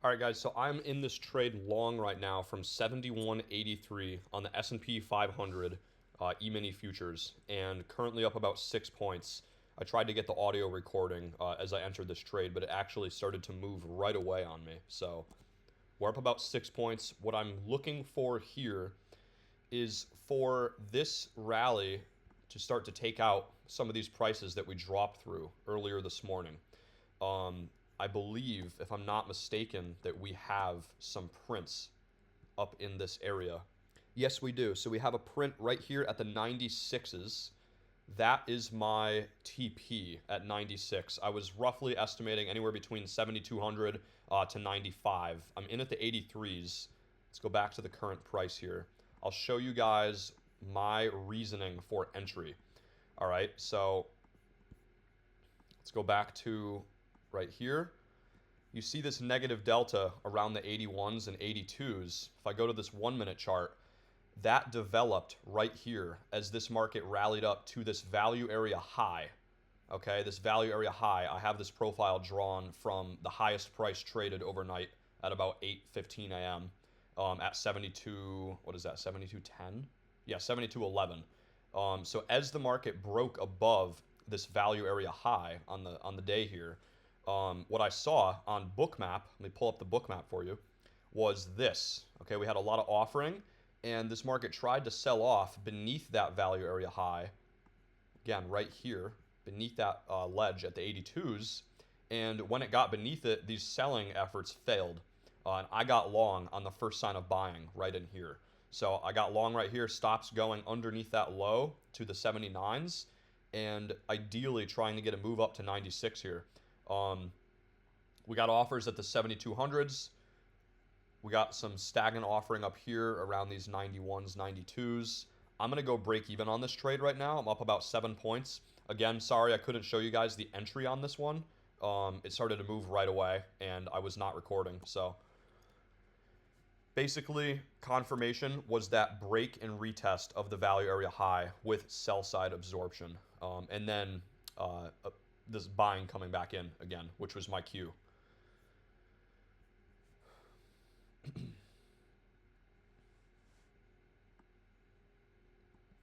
All right, guys. So I'm in this trade long right now from 71.83 on the S&P 500 E-mini futures, and currently up about 6 points. I tried to get the audio recording as I entered this trade, but it actually started to move right away on me. So we're up about 6 points. What I'm looking for here is for this rally to start to take out some of these prices that we dropped through earlier this morning. Um, I believe, if I'm not mistaken, that we have some prints up in this area. Yes, we do. So we have a print right here at the 96s. That is my TP at 96. I was roughly estimating anywhere between 7,200 to 95. I'm in at the 83s. Let's go back to the current price here. I'll show you guys my reasoning for entry. All right, so let's go back to right here. You see this negative delta around the 81s and 82s. If I go to this 1 minute chart, that developed right here as this market rallied up to this value area high. Okay, this value area high, I have this profile drawn from the highest price traded overnight at about 8:15 a.m. At 72, what is that, 72.10? Yeah, 72.11. So as the market broke above this value area high on the day here, what I saw on Bookmap, let me pull up the Bookmap for you, was this. Okay, we had a lot of offering, and this market tried to sell off beneath that value area high, again, right here, beneath that ledge at the 82s, and when it got beneath it, these selling efforts failed, and I got long on the first sign of buying right in here. So I got long right here, stops going underneath that low to the 79s, and ideally trying to get a move up to 96 here. We got offers at the 7200s. We got some stagnant offering up here around these 91s, 92s. I'm going to go break even on this trade right now. I'm up about 7 points. Again, sorry I couldn't show you guys the entry on this one. It started to move right away, and I was not recording. So basically, confirmation was that break and retest of the value area high with sell side absorption. And then this buying coming back in again, which was my cue.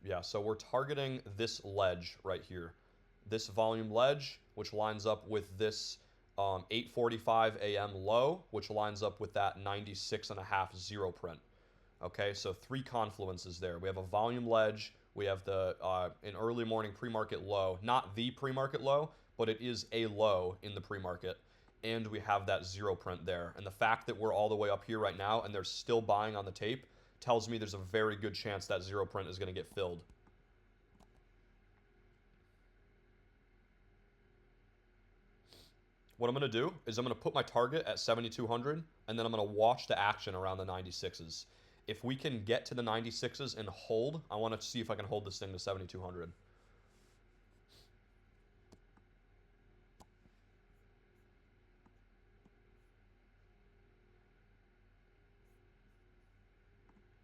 Yeah, so we're targeting this ledge right here. This volume ledge, which lines up with this 8:45 a.m. low, which lines up with that 96.5 zero print. Okay, so three confluences there. We have a volume ledge. We have the an early morning pre-market low, not the pre-market low, but it is a low in the pre-market. And we have that zero print there. And the fact that we're all the way up here right now and they're still buying on the tape tells me there's a very good chance that zero print is going to get filled. What I'm going to do is I'm going to put my target at 7,200, and then I'm going to watch the action around the 96s. If we can get to the 96s and hold, I want to see if I can hold this thing to 7,200.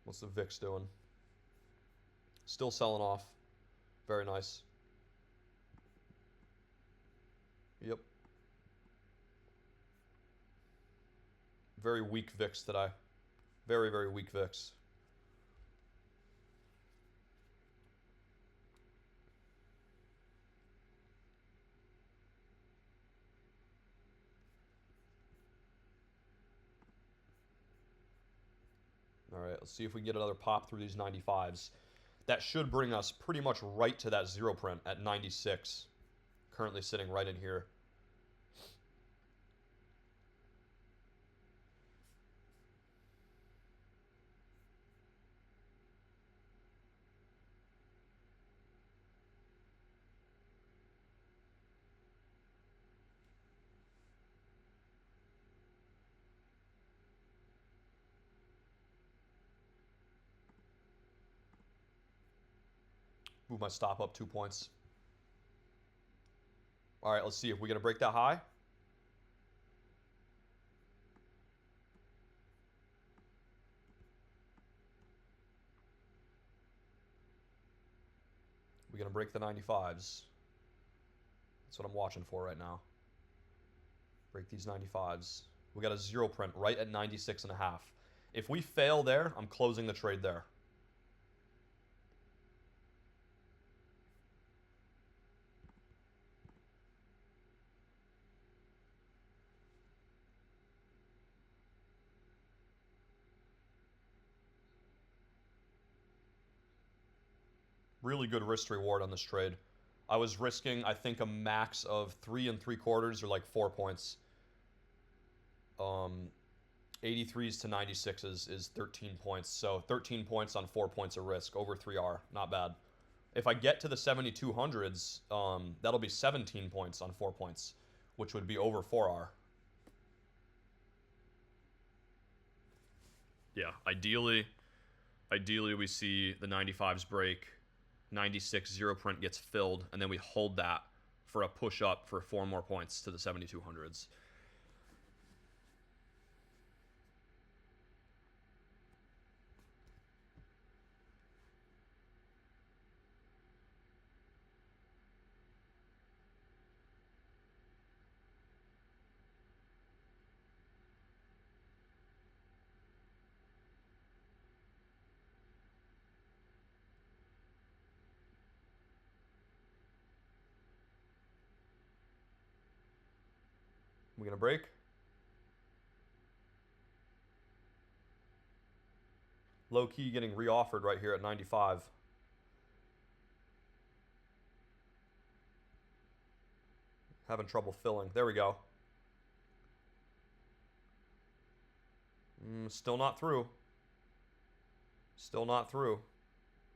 What's the VIX doing? Still selling off. Very nice. Yep. Very weak VIX today. Very, very weak VIX. All right, let's see if we can get another pop through these 95s. That should bring us pretty much right to that zero print at 96. Currently sitting right in here. Move my stop up 2 points. All right, let's see if we're going to break that high. We're going to break the 95s. That's what I'm watching for right now. Break these 95s. We got a zero print right at 96.5. If we fail there, I'm closing the trade there. Really good risk reward on this trade. I was risking, I think, a max of 3 3/4 or like 4 points. 83s to 96s is 13 points. So 13 points on 4 points of risk over 3R. Not bad. If I get to the 7200s, that'll be 17 points on 4 points, which would be over 4R. Yeah, ideally we see the 95s break, 96 zero print gets filled, and then we hold that for a push up for 4 more points to the 7200s. We gonna break? Low key getting reoffered right here at 95. Having trouble filling. There we go. Still not through. Still not through.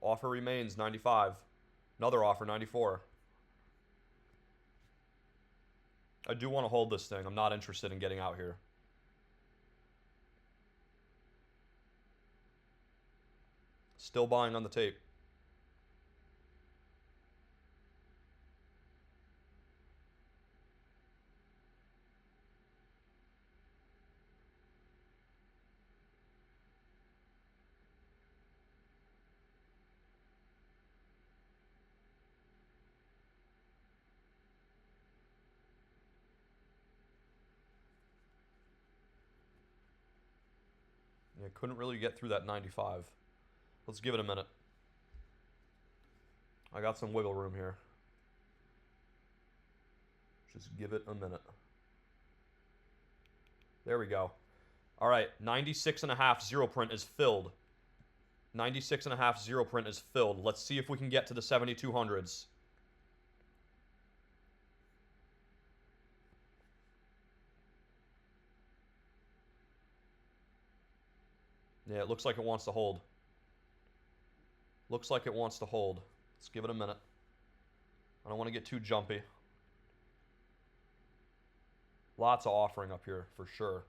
Offer remains 95. Another offer 94. I do want to hold this thing. I'm not interested in getting out here. Still buying on the tape. Yeah, couldn't really get through that 95. Let's give it a minute. I got some wiggle room here. Just give it a minute. There we go. All right, 96.5 zero print is filled. 96.5 zero print is filled. Let's see if we can get to the 7200s. Yeah, it looks like it wants to hold. Looks like it wants to hold. Let's give it a minute. I don't want to get too jumpy. Lots of offering up here, for sure.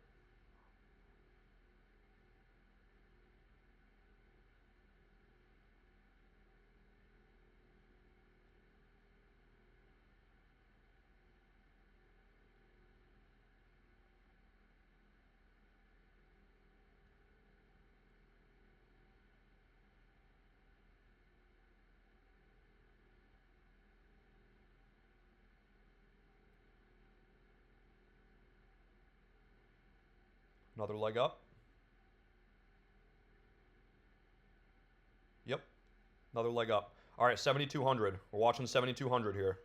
Another leg up. Yep. Another leg up. All right, 7,200. We're watching 7,200 here.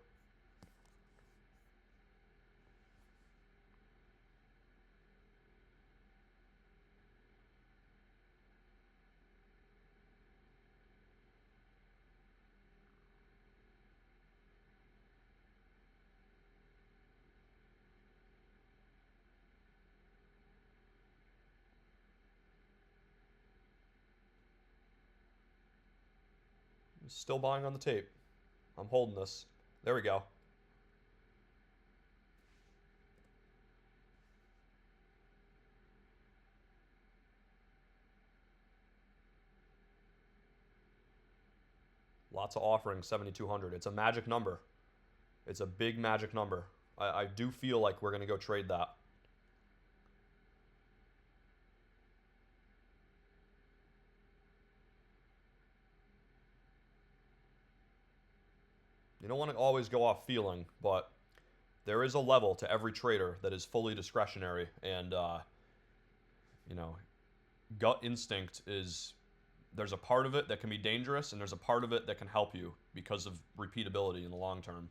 Still buying on the tape. I'm holding this. There we go. Lots of offerings, 7,200. It's a magic number. It's a big magic number. I do feel like we're going to go trade that. You don't want to always go off feeling, but there is a level to every trader that is fully discretionary, and you know, gut instinct is there's a part of it that can be dangerous, and there's a part of it that can help you because of repeatability in the long term.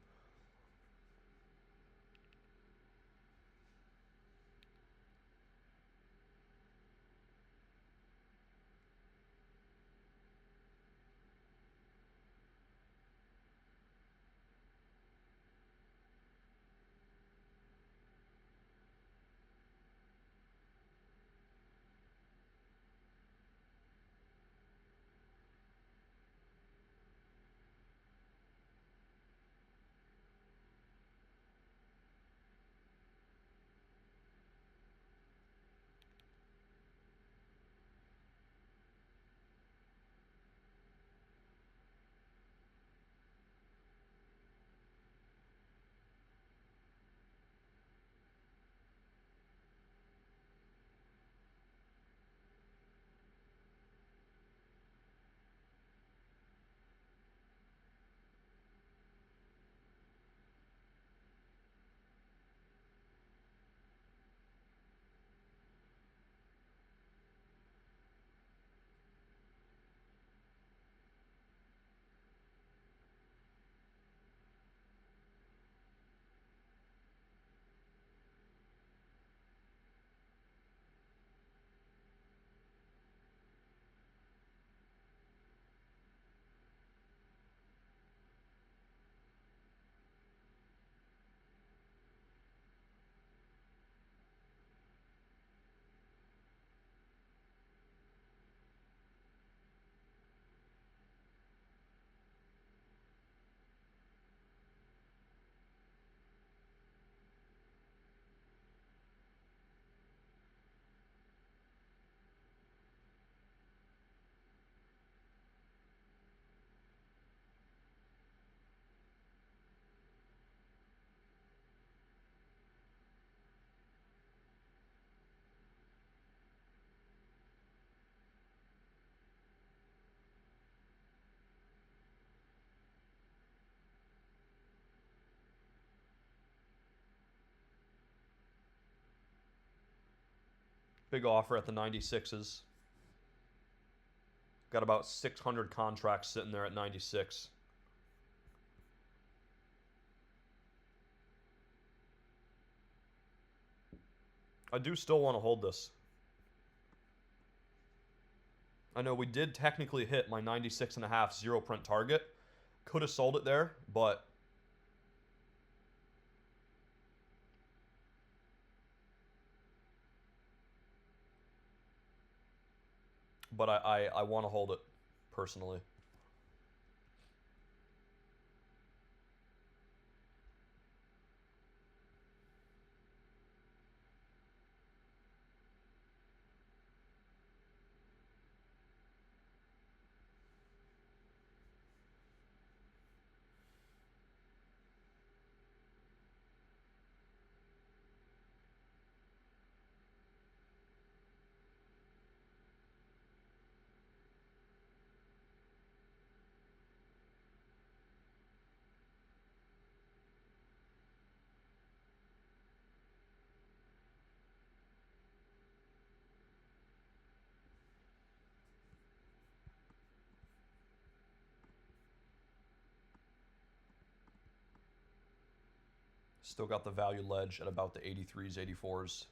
Big offer at the 96s. Got about 600 contracts sitting there at 96. I do still want to hold this. I know we did technically hit my 96.5 zero print target. Could have sold it there, but I want to hold it personally. Still got the value ledge at about the 83s, 84s.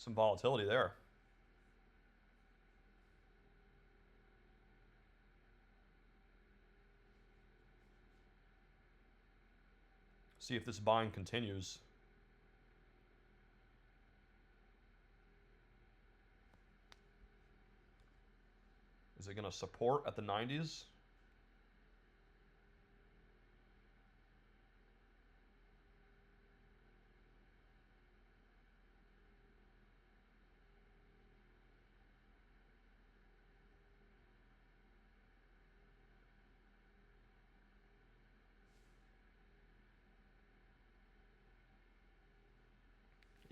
Some volatility there. See if this buying continues. Is it going to support at the 90s?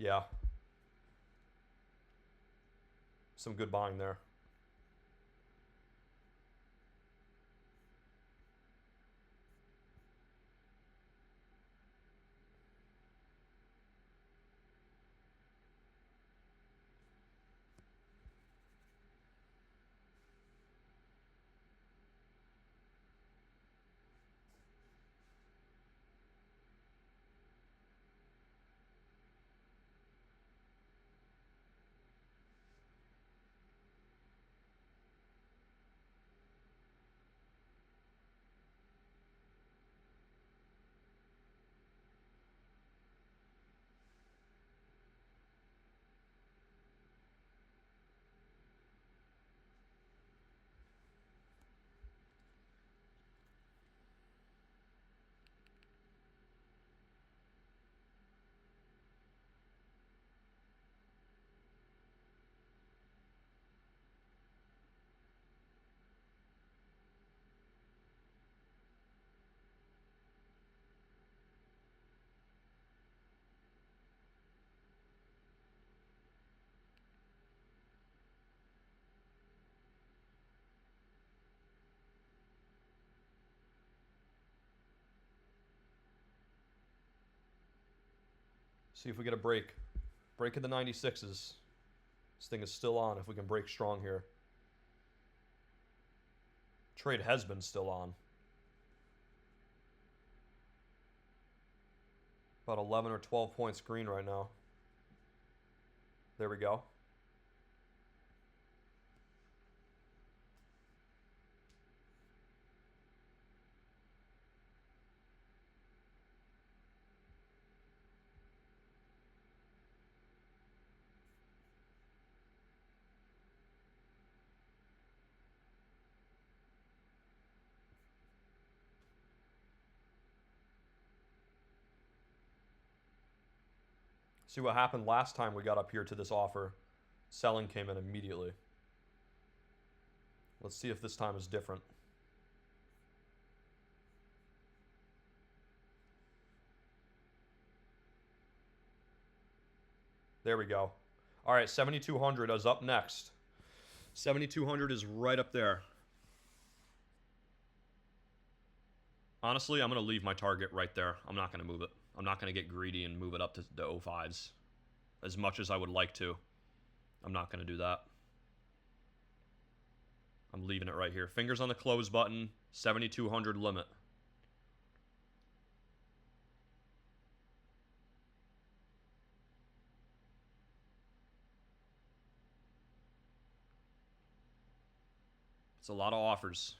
Yeah. Some good buying there. See if we get a break. Break in the 96s. This thing is still on if we can break strong here. Trade has been still on. About 11 or 12 points green right now. There we go. See what happened last time we got up here to this offer. Selling came in immediately. Let's see if this time is different. There we go. All right, 7,200 is up next. 7,200 is right up there. Honestly, I'm going to leave my target right there. I'm not going to move it. I'm not going to get greedy and move it up to the 05s. As much as I would like to. I'm not going to do that. I'm leaving it right here. Fingers on the close button. 7,200 limit. It's a lot of offers.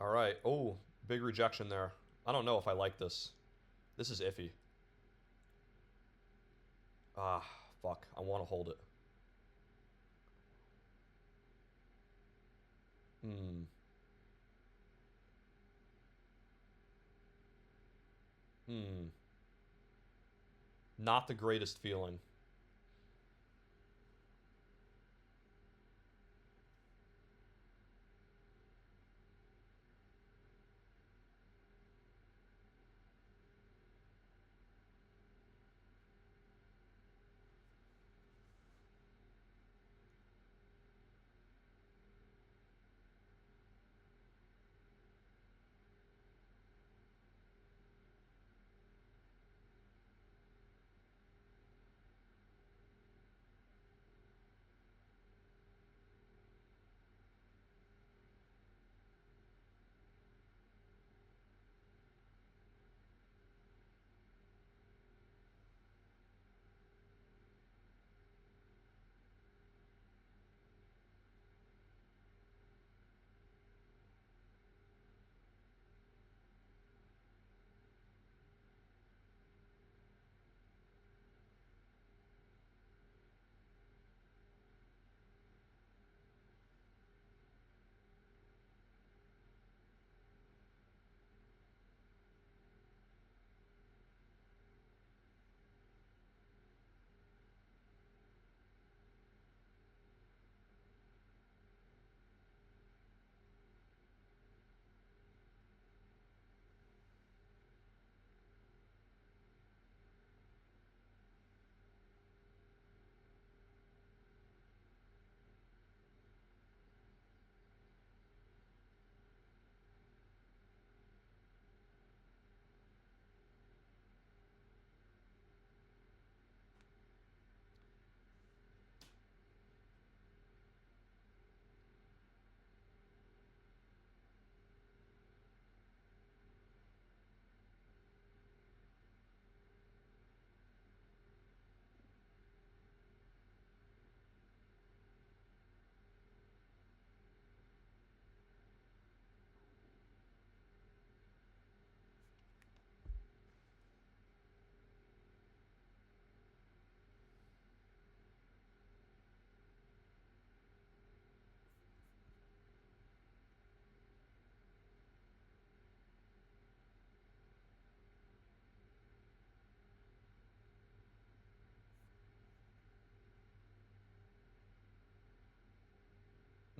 All right. Oh, big rejection there. I don't know if I like this. This is iffy. Ah, fuck. I want to hold it. Hmm. Hmm. Not the greatest feeling.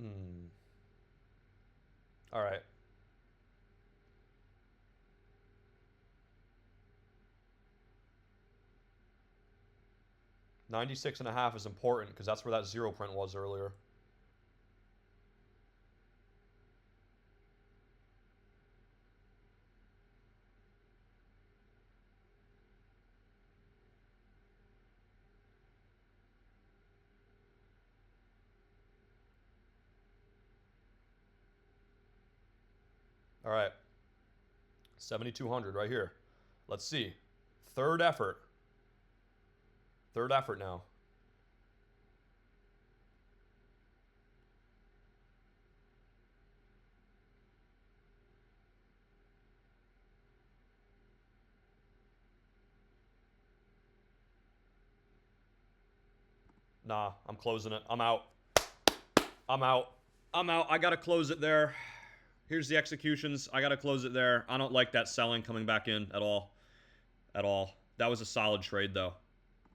Hmm. All right. 96.5 is important because that's where that zero print was earlier. All right. 7,200 right here. Let's see. Third effort. Third effort now. Nah, I'm closing it. I'm out. I'm out. I'm out. I gotta close it there. Here's the executions. I gotta close it there. I don't like that selling coming back in at all. At all. That was a solid trade though.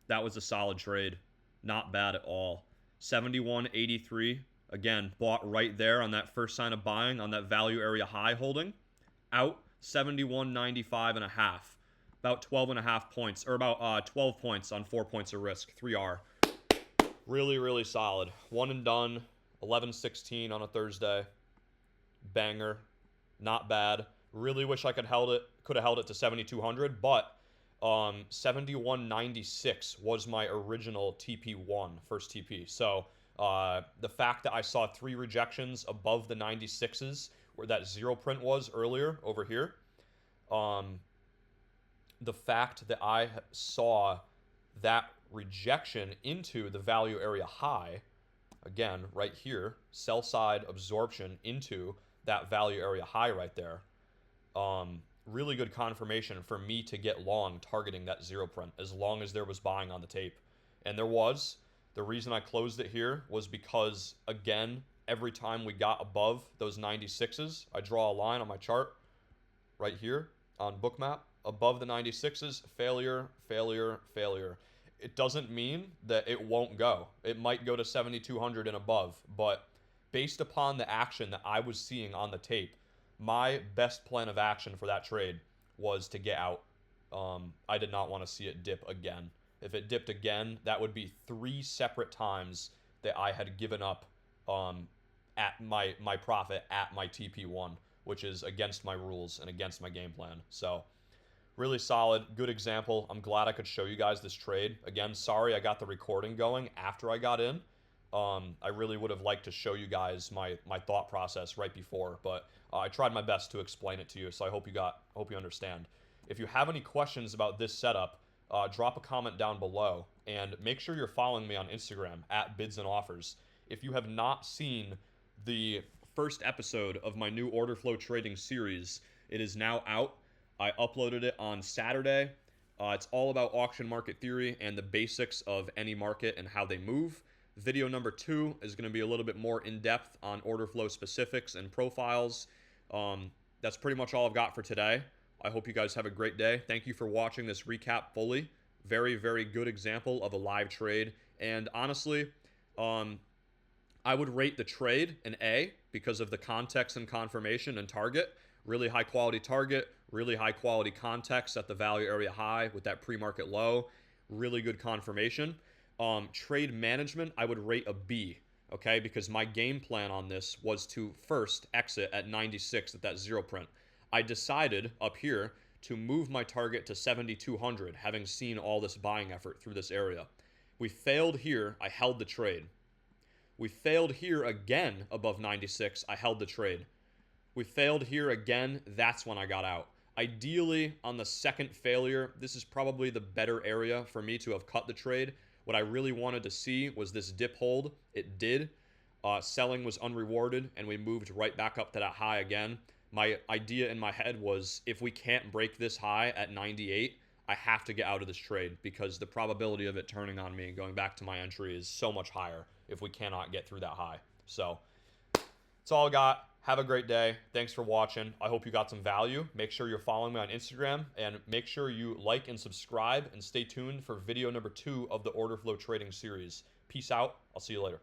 That was a solid trade. Not bad at all. 71.83. Again, bought right there on that first sign of buying on that value area high holding. Out 71.95 and a half. About 12 and a half points, or about 12 points on 4 points of risk. 3R. Really, really solid. One and done. 11.16 on a Thursday. Banger. Not bad. Really wish I could have held it to 7,200, but 71.96 was my original TP1, first TP. So the fact that I saw 3 rejections above the 96s, where that zero print was earlier over here, um, the fact that I saw that rejection into the value area high, again, right here, sell side absorption into that value area high right there. Really good confirmation for me to get long targeting that zero print as long as there was buying on the tape. And there was. The reason I closed it here was because, again, every time we got above those 96s, I draw a line on my chart right here on Bookmap. above the 96s, failure, failure, failure. It doesn't mean that it won't go. It might go to 7,200 and above, but based upon the action that I was seeing on the tape, my best plan of action for that trade was to get out. I did not want to see it dip again. If it dipped again, that would be 3 separate times that I had given up at my profit at my TP1, which is against my rules and against my game plan. So really solid, good example. I'm glad I could show you guys this trade. Again, sorry I got the recording going after I got in. I really would have liked to show you guys my thought process right before, but I tried my best to explain it to you. So I hope you understand. If you have any questions about this setup, drop a comment down below, and make sure you're following me on Instagram at Bids and Offers. If you have not seen the first episode of my new order flow trading series, it is now out. I uploaded it on Saturday. It's all about auction market theory and the basics of any market and how they move. Video number 2 is going to be a little bit more in-depth on order flow specifics and profiles. That's pretty much all I've got for today. I hope you guys have a great day. Thank you for watching this recap fully. Very, very good example of a live trade. And honestly, I would rate the trade an A because of the context and confirmation and target. Really high quality target, really high quality context at the value area high with that pre-market low. Really good confirmation. Trade management, I would rate a B, okay? Because my game plan on this was to first exit at 96 at that zero print. I decided up here to move my target to 7,200, having seen all this buying effort through this area. We failed here, I held the trade. We failed here again above 96, I held the trade. We failed here again, that's when I got out. Ideally, on the second failure, this is probably the better area for me to have cut the trade. What I really wanted to see was this dip hold. It did. Selling was unrewarded, and we moved right back up to that high again. My idea in my head was if we can't break this high at 98, I have to get out of this trade because the probability of it turning on me and going back to my entry is so much higher if we cannot get through that high. So that's all I got. Have a great day. Thanks for watching. I hope you got some value. Make sure you're following me on Instagram, and make sure you like and subscribe, and stay tuned for video number 2 of the order flow trading series. Peace out. I'll see you later.